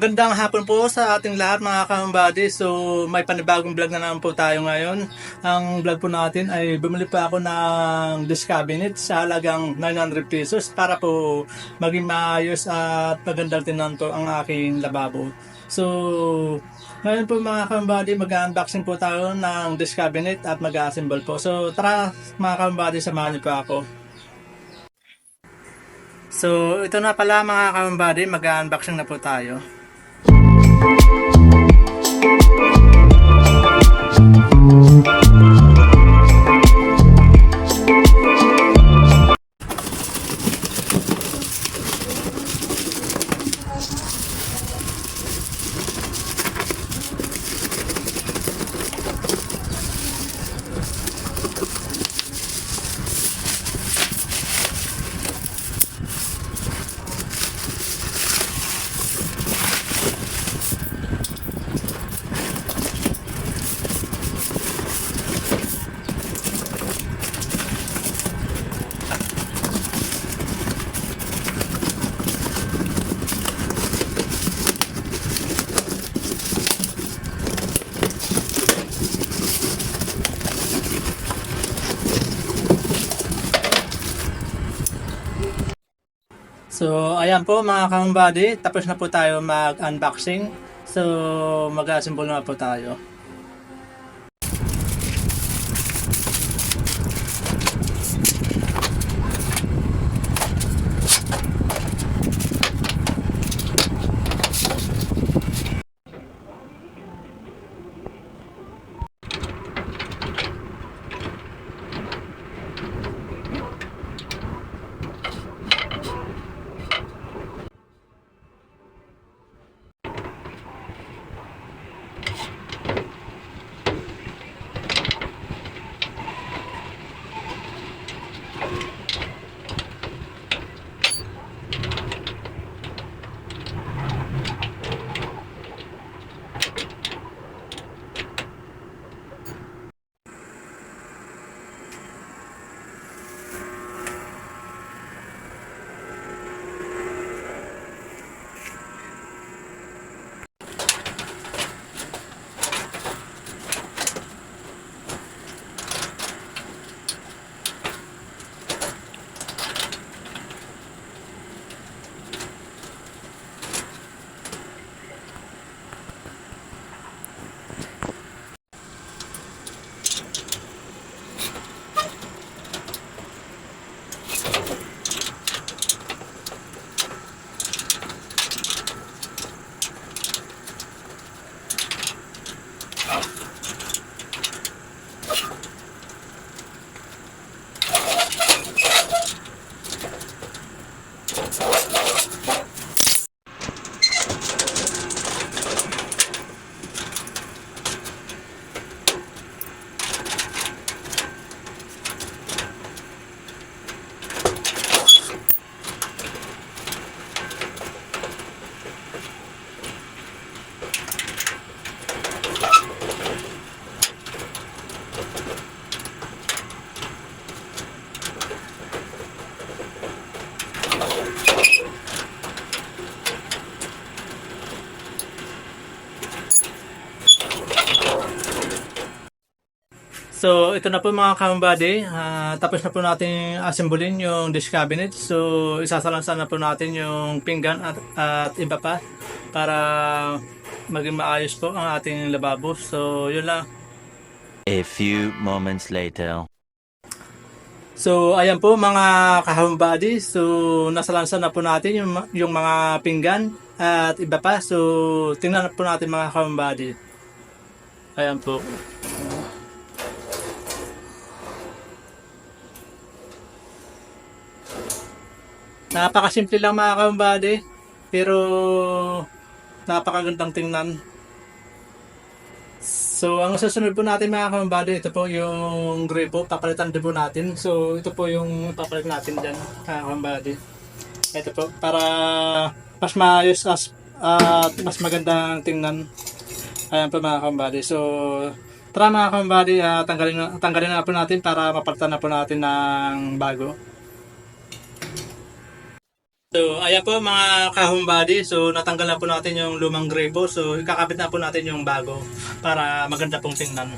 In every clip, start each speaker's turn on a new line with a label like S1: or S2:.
S1: Magandang hapon po sa ating lahat mga ka-Homebody. So may panibagong vlog na naman po tayo ngayon. Ang vlog po natin ay bumili po ako ng dish cabinet sa halagang 900 pesos para po maging maayos at magandang tingnan po ang aking lababo. So ngayon po mga ka-Homebody, mag-unboxing po tayo ng dish cabinet at mag-assemble po. So tara mga ka-Homebody, samahan niyo po ako. So, ito na pala mga ka-Homebody, mag-unboxing na po tayo. So, ayan po mga ka-Homebody, tapos na po tayo mag-unboxing. So, mag-assemble na po tayo. So, ito na po mga ka-Homebody. Tapos na po natin assemblein yung dish cabinet. So, isasalansan na po natin yung pinggan at iba pa para maging maayos po ang ating lababo. So, yun lang.
S2: A few moments later.
S1: So, ayan po mga ka-Homebody. So, nasalansan na po natin yung mga pinggan at iba pa. So, tingnan po natin mga ka-Homebody. Ayan po. Napakasimple lang mga ka-Homebody, pero napakagandang tingnan. So, ang susunod po natin mga ka-Homebody, ito po yung gripo, papalitan din po natin. So, ito po yung papalit natin dyan, mga ka-Homebody. Ito po, para mas maayos at mas magandang tingnan. Ayan po mga ka-Homebody. So, tara mga ka-Homebody, tanggalin na po natin para mapalitan na po natin ng bago. So, ayan po mga kahumbady. So, natanggal na po natin yung lumang gripo. So, ikakabit na po natin yung bago para maganda pong tingnan.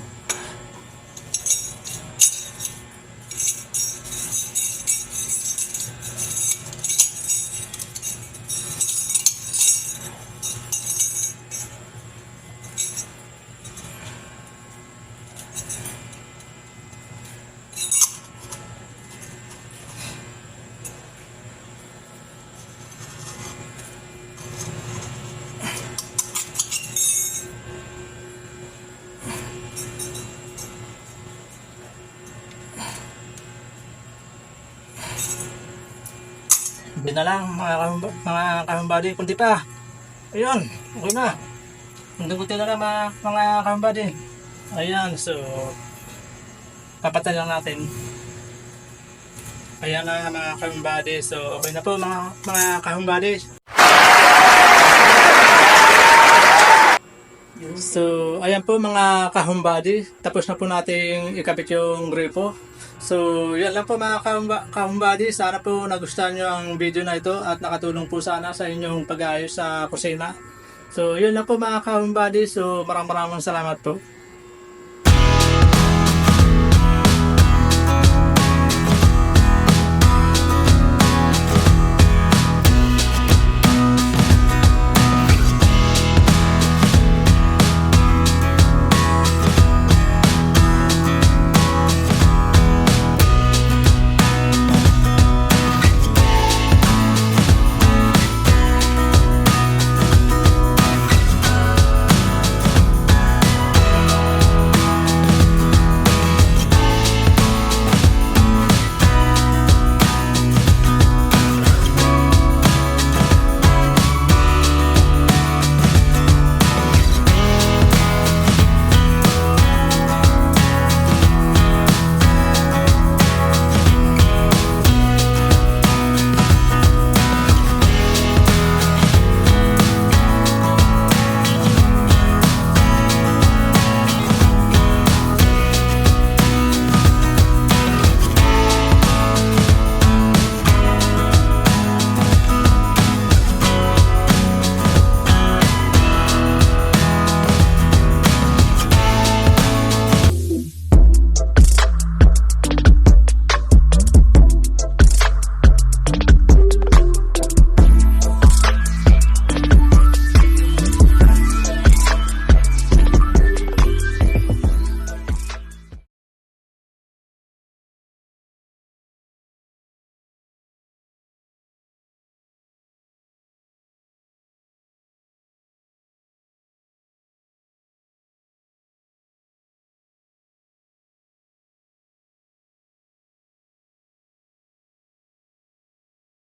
S1: Hindi na lang mga kahumbady, kundi pa. Ayun, okay na. Kunti na lang mga kahumbady. Ayan, so papatay lang natin. Ayan na mga kahumbady. So okay na po mga kahumbady. So ayan po mga kahumbady. Tapos na po nating ikabit yung gripo. So, yan lang po mga kahumbady. Sana po nagustuhan nyo ang video na ito at nakatulong po sana sa inyong pag-aayos sa kusina. So, yun lang po mga kahumbady. So, maraming salamat po.